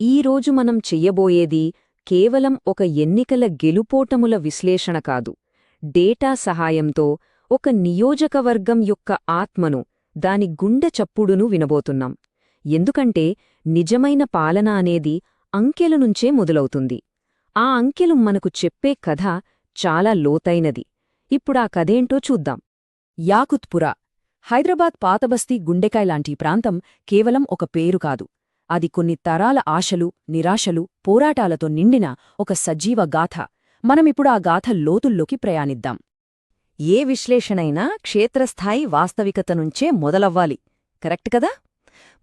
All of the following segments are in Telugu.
ఈరోజు మనం చెయ్యబోయేది కేవలం ఒక ఎన్నికల గెలుపోటముల విశ్లేషణ కాదు, డేటా సహాయంతో ఒక నియోజకవర్గం యొక్క ఆత్మను, దాని గుండె చప్పుడును వినబోతున్నాం. ఎందుకంటే నిజమైన పాలన అనేది అంకెల నుంచే మొదలవుతుంది. ఆ అంకెలు మనకు చెప్పే కథ చాలా లోతైనది. ఇప్పుడా కథేంటో చూద్దాం. యాకుత్పురా, హైదరాబాద్ పాతబస్తీ గుండెకాయలాంటి ప్రాంతం కేవలం ఒక పేరు కాదు. అది కొన్ని తరాల ఆశలు, నిరాశలు, పోరాటాలతో నిండిన ఒక సజీవ గాథ. మనమిప్పుడు ఆ గాథ లోతుల్లోకి ప్రయాణిద్దాం. ఏ విశ్లేషణైనా క్షేత్రస్థాయి వాస్తవికత నుంచే మొదలవ్వాలి, కరెక్ట్ కదా?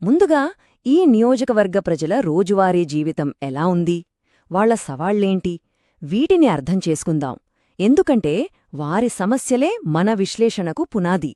ముందుగా ఈ నియోజకవర్గ ప్రజల రోజువారీ జీవితం ఎలా ఉంది, వాళ్ల సవాళ్లేంటి, వీటిని అర్థం చేసుకుందాం. ఎందుకంటే వారి సమస్యలే మన విశ్లేషణకు పునాది.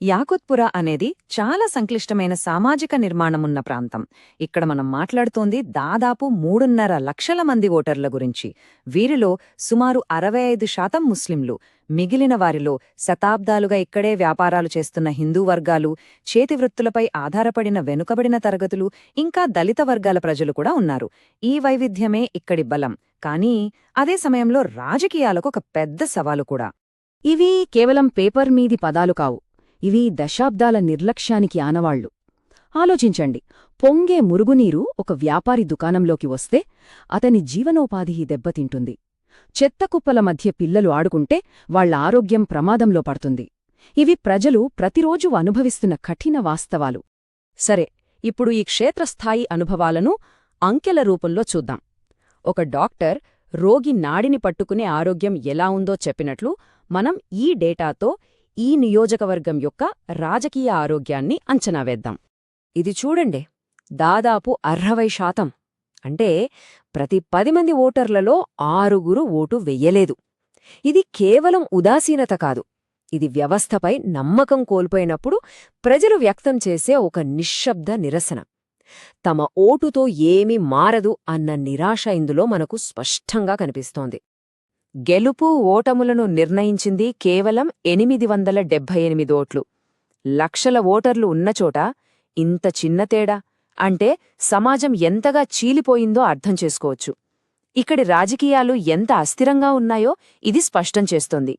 యాకుత్పురా అనేది చాలా సంక్లిష్టమైన సామాజిక నిర్మాణమున్న ప్రాంతం. ఇక్కడ మనం మాట్లాడుతోంది దాదాపు 3.5 లక్షల మంది ఓటర్ల గురించి. వీరిలో సుమారు 65% ముస్లింలు. మిగిలిన వారిలో శతాబ్దాలుగా ఇక్కడే వ్యాపారాలు చేస్తున్న హిందూ వర్గాలు, చేతివృత్తులపై ఆధారపడిన వెనుకబడిన తరగతులు, ఇంకా దళిత వర్గాల ప్రజలు కూడా ఉన్నారు. ఈ వైవిధ్యమే ఇక్కడి బలం. కానీ అదే సమయంలో రాజకీయాలకు ఒక పెద్ద సవాలు కూడా. ఇవి కేవలం పేపర్ మీది పదాలు కావు, ఇవి దశాబ్దాల నిర్లక్ష్యానికి ఆనవాళ్లు. ఆలోచించండి, పొంగే మురుగునీరు ఒక వ్యాపారి దుకాణంలోకి వస్తే అతని జీవనోపాధి దెబ్బతింటుంది. చెత్తకుప్పల మధ్య పిల్లలు ఆడుకుంటే వాళ్ల ఆరోగ్యం ప్రమాదంలో పడుతుంది. ఇవి ప్రజలు ప్రతిరోజూ అనుభవిస్తున్న కఠిన వాస్తవాలు. సరే, ఇప్పుడు ఈ క్షేత్రస్థాయి అనుభవాలను అంకెల రూపంలో చూద్దాం. ఒక డాక్టర్ రోగి నాడిని పట్టుకునే ఆరోగ్యం ఎలా ఉందో చెప్పినట్లు మనం ఈ డేటాతో ఈ నియోజకవర్గం యొక్క రాజకీయ ఆరోగ్యాన్ని అంచనా వేద్దాం. ఇది చూడండి, దాదాపు 60%. అంటే ప్రతి 10 మంది ఓటర్లలో 6 ఓటు వెయ్యలేదు. ఇది కేవలం ఉదాసీనత కాదు, ఇది వ్యవస్థపై నమ్మకం కోల్పోయినప్పుడు ప్రజలు వ్యక్తం చేసే ఒక నిశ్శబ్ద నిరసన. తమ ఓటుతో ఏమీ మారదు అన్న నిరాశ ఇందులో మనకు స్పష్టంగా కనిపిస్తోంది. గెలుపు ఓటములను నిర్ణయించింది కేవలం 878 ఓట్లు. లక్షల ఓటర్లు ఉన్నచోట ఇంత చిన్న తేడా అంటే సమాజం ఎంతగా చీలిపోయిందో అర్థం చేసుకోవచ్చు. ఇక్కడి రాజకీయాలు ఎంత అస్థిరంగా ఉన్నాయో ఇది స్పష్టం చేస్తోంది.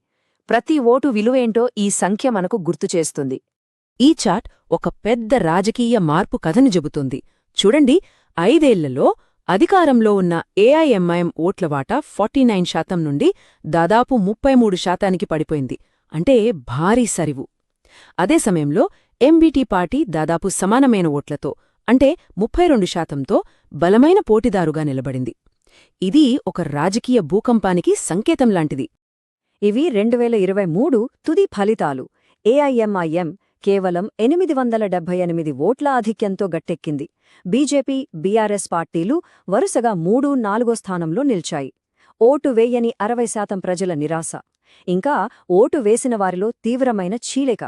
ప్రతి ఓటు విలువేంటో ఈ సంఖ్య మనకు గుర్తుచేస్తుంది. ఈ చార్ట్ ఒక పెద్ద రాజకీయ మార్పు కథను చెబుతుంది. చూడండి, 5 ఏళ్లలో అధికారంలో ఉన్న ఏఐఎంఐఎం ఓట్ల వాటా 49% నుండి దాదాపు 33% పడిపోయింది. అంటే భారీ సరివు. అదే సమయంలో ఎంబీటీ పార్టీ దాదాపు సమానమైన ఓట్లతో, అంటే 32%తో బలమైన పోటీదారుగా నిలబడింది. ఇది ఒక రాజకీయ భూకంపానికి సంకేతంలాంటిది. ఇవి 2023 తుది ఫలితాలు. ఏఐఎంఐఎం కేవలం 878 ఓట్ల ఆధిక్యంతో గట్టెక్కింది. బీజేపీ, బీఆర్ఎస్ పార్టీలు వరుసగా 3, 4 స్థానంలో నిల్చాయి. ఓటు వేయని 60% ప్రజల నిరాశ, ఇంకా ఓటు వేసిన వారిలో తీవ్రమైన చీలిక.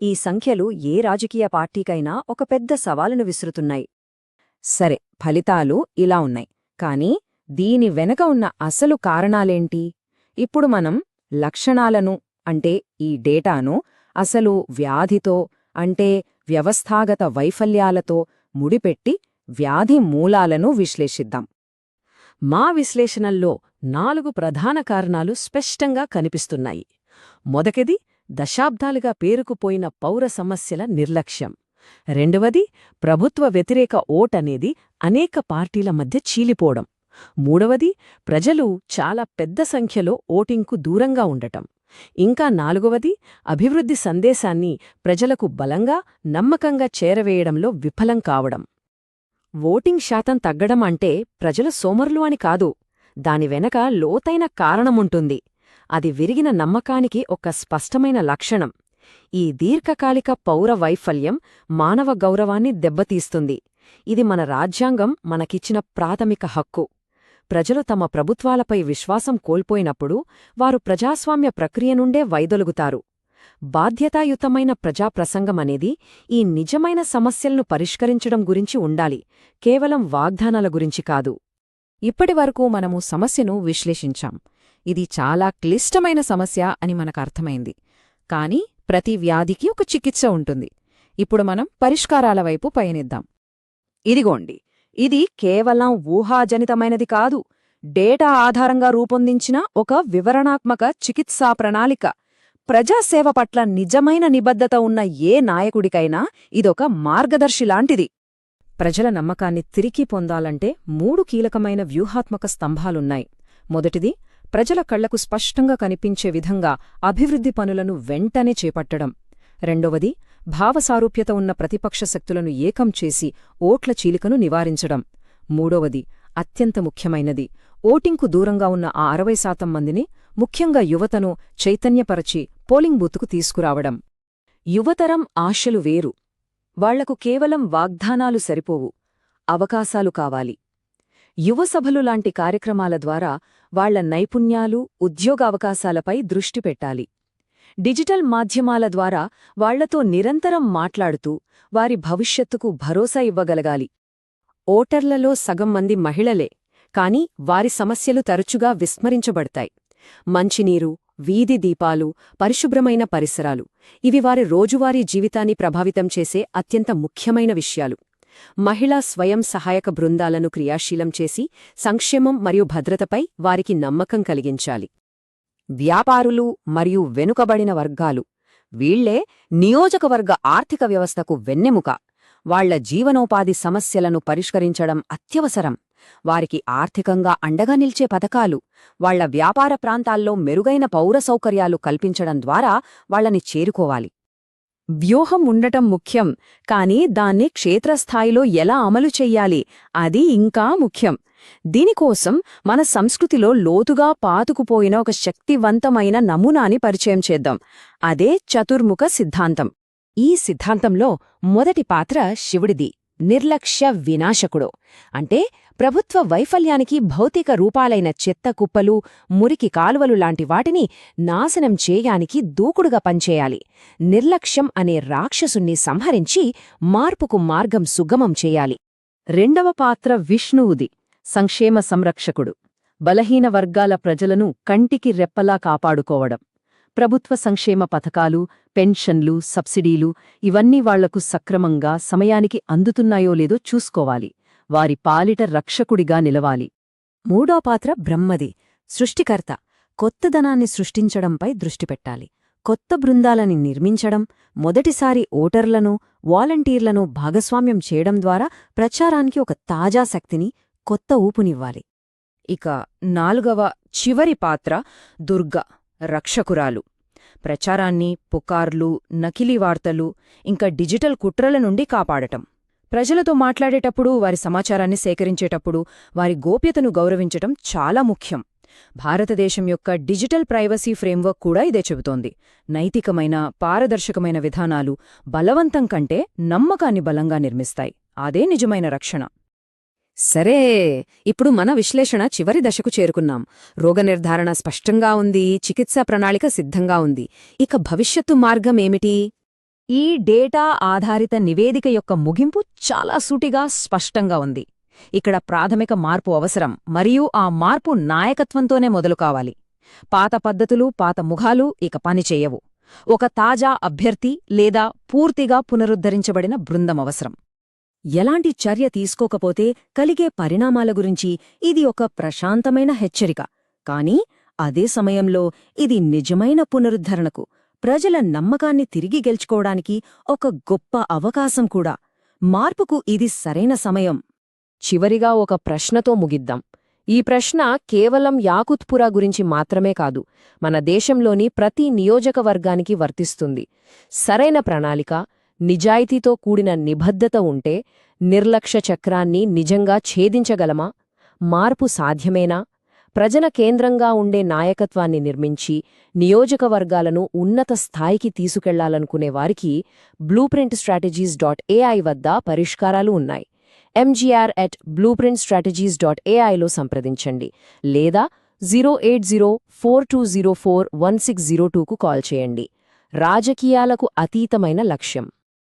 ఈ సంఖ్యలు ఏ రాజకీయ పార్టీకైనా ఒక పెద్ద సవాలును విసురుతున్నాయి. సరే, ఫలితాలు ఇలా ఉన్నాయి. కానీ దీని వెనక ఉన్న అసలు కారణాలేంటి? ఇప్పుడు మనం లక్షణాలను, అంటే ఈ డేటాను, అసలు వ్యాధితో, అంటే వ్యవస్థాగత వైఫల్యాలతో ముడిపెట్టి వ్యాధి మూలాలను విశ్లేషిద్దాం. మా విశ్లేషణల్లో 4 ప్రధాన కారణాలు స్పష్టంగా కనిపిస్తున్నాయి. మొదటిది, దశాబ్దాలుగా పేరుకుపోయిన పౌర సమస్యల నిర్లక్ష్యం. రెండవది, ప్రభుత్వ వ్యతిరేక ఓటనేది అనేక పార్టీల మధ్య చీలిపోవడం. మూడవది, ప్రజలు చాలా పెద్ద సంఖ్యలో ఓటింగ్కు దూరంగా ఉండటం. ఇంకా 4వది, అభివృద్ధి సందేశాన్ని ప్రజలకు బలంగా, నమ్మకంగా చేరవేయడంలో విఫలం కావడం. ఓటింగ్ శాతం తగ్గడం అంటే ప్రజలు సోమరులు అని కాదు, దాని వెనక లోతైన కారణముంటుంది. అది విరిగిన నమ్మకానికి ఒక స్పష్టమైన లక్షణం. ఈ దీర్ఘకాలిక పౌర వైఫల్యం మానవ గౌరవాన్ని దెబ్బతీస్తుంది. ఇది మన రాజ్యాంగం మనకిచ్చిన ప్రాథమిక హక్కు. ప్రజలు తమ ప్రభుత్వాలపై విశ్వాసం కోల్పోయినప్పుడు వారు ప్రజాస్వామ్య ప్రక్రియ నుండే వైదొలుగుతారు. బాధ్యతాయుతమైన ప్రజాప్రసంగమనేది ఈ నిజమైన సమస్యలను పరిష్కరించడం గురించి ఉండాలి, కేవలం వాగ్దానాల గురించి కాదు. ఇప్పటివరకు మనము సమస్యను విశ్లేషించాం. ఇది చాలా క్లిష్టమైన సమస్య అని మనకర్థమైంది. కాని ప్రతి వ్యాధికి ఒక చికిత్స ఉంటుంది. ఇప్పుడు మనం పరిష్కారాల వైపు పయనిద్దాం. ఇదిగోండి, ఇది కేవలం ఊహాజనితమైనది కాదు, డేటా ఆధారంగా రూపొందించిన ఒక వివరణాత్మక చికిత్సా ప్రణాళిక. ప్రజాసేవ పట్ల నిజమైన నిబద్ధత ఉన్న ఏ నాయకుడికైనా ఇదొక మార్గదర్శిలాంటిది. ప్రజల నమ్మకాన్ని తిరిగి పొందాలంటే 3 కీలకమైన వ్యూహాత్మక స్తంభాలున్నాయి. మొదటిది, ప్రజల కళ్లకు స్పష్టంగా కనిపించే విధంగా అభివృద్ధి పనులను వెంటనే చేపట్టడం. రెండవది, భావసారూప్యత ఉన్న ప్రతిపక్ష శక్తులను ఏకం చేసి ఓట్ల చీలికను నివారించడం. మూడవది, అత్యంత ముఖ్యమైనది, ఓటింగ్కు దూరంగా ఉన్న ఆ 60% మందిని, ముఖ్యంగా యువతను చైతన్యపరచి పోలింగ్ బూత్కు తీసుకురావడం. యువతరం ఆశలు వేరు. వాళ్లకు కేవలం వాగ్దానాలు సరిపోవు, అవకాశాలు కావాలి. యువసభలు లాంటి కార్యక్రమాల ద్వారా వాళ్ల నైపుణ్యాలు, ఉద్యోగావకాశాలపై దృష్టి పెట్టాలి. డిజిటల్ మాధ్యమాల ద్వారా వాళ్లతో నిరంతరం మాట్లాడుతూ వారి భవిష్యత్తుకు భరోసా ఇవ్వగలగాలి. ఓటర్లలో సగం మంది మహిళలే, కాని వారి సమస్యలు తరచుగా విస్మరించబడతాయి. మంచినీరు, వీధి దీపాలు, పరిశుభ్రమైన పరిసరాలు — ఇవి వారి రోజువారీ జీవితాన్ని ప్రభావితం చేసే అత్యంత ముఖ్యమైన విషయాలు. మహిళా స్వయం సహాయక బృందాలను క్రియాశీలం చేసి సంక్షేమం మరియు భద్రతపై వారికి నమ్మకం కలిగించాలి. వ్యాపారులు మరియు వెనుకబడిన వర్గాలు — వీళ్లే నియోజకవర్గ ఆర్థిక వ్యవస్థకు వెన్నెముక. వాళ్ల జీవనోపాధి సమస్యలను పరిష్కరించడం అత్యవసరం. వారికి ఆర్థికంగా అండగా నిల్చే పథకాలు, వాళ్ల వ్యాపార ప్రాంతాల్లో మెరుగైన పౌర సౌకర్యాలు కల్పించడం ద్వారా వాళ్లని చేరుకోవాలి. వ్యూహం ఉండటం ముఖ్యం, కానీ దాన్ని క్షేత్రస్థాయిలో ఎలా అమలు చెయ్యాలి అది ఇంకా ముఖ్యం. దీనికోసం మన సంస్కృతిలో లోతుగా పాతుకుపోయిన ఒక శక్తివంతమైన నమూనాని పరిచయం చేద్దాం. అదే చతుర్ముఖ సిద్ధాంతం. ఈ సిద్ధాంతంలో మొదటి పాత్ర శివుడిది. నిర్లక్ష్య వినాశకుడు అంటే ప్రభుత్వ వైఫల్యానికి భౌతిక రూపాలైన చెత్త కుప్పలు, మురికి కాలువలు లాంటి వాటిని నాశనం చేయడానికి దూకుడుగా పనిచేయాలి. నిర్లక్ష్యం అనే రాక్షసుణ్ణి సంహరించి మార్పుకు మార్గం సుగమం చేయాలి. రెండవ పాత్ర విష్ణువుది. సంక్షేమ సంరక్షకుడు. బలహీన వర్గాల ప్రజలను కంటికి రెప్పలా కాపాడుకోవడం. ప్రభుత్వ సంక్షేమ పథకాలు, పెన్షన్లు, సబ్సిడీలు ఇవన్నీ వాళ్లకు సక్రమంగా సమయానికి అందుతున్నాయో లేదో చూసుకోవాలి. వారి పాలిట రక్షకుడిగా నిలవాలి. మూడో పాత్ర బ్రహ్మది. సృష్టికర్త. కొత్తదనాన్ని సృష్టించడంపై దృష్టిపెట్టాలి. కొత్త బృందాలని నిర్మించడం, మొదటిసారి ఓటర్లను, వాలంటీర్లను భాగస్వామ్యం చేయడం ద్వారా ప్రచారానికి ఒక తాజా శక్తిని, కొత్త ఊపునివ్వాలి. ఇక నాలుగవ, చివరి పాత్ర దుర్గ, రక్షకురాలు. ప్రచారాన్ని, పుకార్లు, నకిలీ వార్తలు, ఇంకా డిజిటల్ కుట్రల నుండి కాపాడటం. ప్రజలతో మాట్లాడేటప్పుడు, వారి సమాచారాన్ని సేకరించేటప్పుడు వారి గోప్యతను గౌరవించటం చాలా ముఖ్యం. భారతదేశం యొక్క డిజిటల్ ప్రైవసీ ఫ్రేమ్వర్క్ కూడా ఇదే చెబుతోంది. నైతికమైన, పారదర్శకమైన విధానాలు బలవంతం కంటే నమ్మకాన్ని బలంగా నిర్మిస్తాయి. అదే నిజమైన రక్షణ. సరే, ఇప్పుడు మన విశ్లేషణ చివరి దశకు చేరుకున్నాం. రోగనిర్ధారణ స్పష్టంగా ఉంది, చికిత్సా ప్రణాళిక సిద్ధంగా ఉంది. ఇక భవిష్యత్తు మార్గం ఏమిటి? ఈ డేటా ఆధారిత నివేదిక యొక్క ముగింపు చాలా సూటిగా, స్పష్టంగా ఉంది. ఇక్కడ ప్రాథమిక మార్పు అవసరం, మరియు ఆ మార్పు నాయకత్వంతోనే మొదలు కావాలి. పాత పద్ధతులు, పాత ముఖాలు ఇక పనిచేయవు. ఒక తాజా అభ్యర్థి లేదా పూర్తిగా పునరుద్ధరించబడిన బృందం అవసరం. ఎలాంటి చర్య తీసుకోకపోతే కలిగే పరిణామాల గురించి ఇది ఒక ప్రశాంతమైన హెచ్చరిక. కానీ అదే సమయంలో ఇది నిజమైన పునరుద్ధరణకు, ప్రజల నమ్మకాన్ని తిరిగి గెలుచుకోవడానికి ఒక గొప్ప అవకాశం కూడా. మార్పుకు ఇది సరైన సమయం. చివరిగా ఒక ప్రశ్నతో ముగిద్దాం. ఈ ప్రశ్న కేవలం యాకుత్పురా గురించి మాత్రమే కాదు, మన దేశంలోని ప్రతి నియోజకవర్గానికి వర్తిస్తుంది. సరైన ప్రణాళిక, నిజాయితీతో కూడిన నిబద్ధత ఉంటే నిర్లక్ష్య చక్రాన్ని నిజంగా ఛేదించగలమా? మార్పు సాధ్యమేనా? ప్రజల కేంద్రంగా ఉండే నాయకత్వాన్ని నిర్మించి నియోజకవర్గాలను ఉన్నత స్థాయికి తీసుకెళ్లాలనుకునే వారికి blueprintstrategies.ai వద్ద పరిష్కారాలు ఉన్నాయి. mgr@blueprintstrategies.ai లో సంప్రదించండి, లేదా 08042041602కు కాల్ చేయండి. రాజకీయాలకు అతీతమైన లక్ష్యం.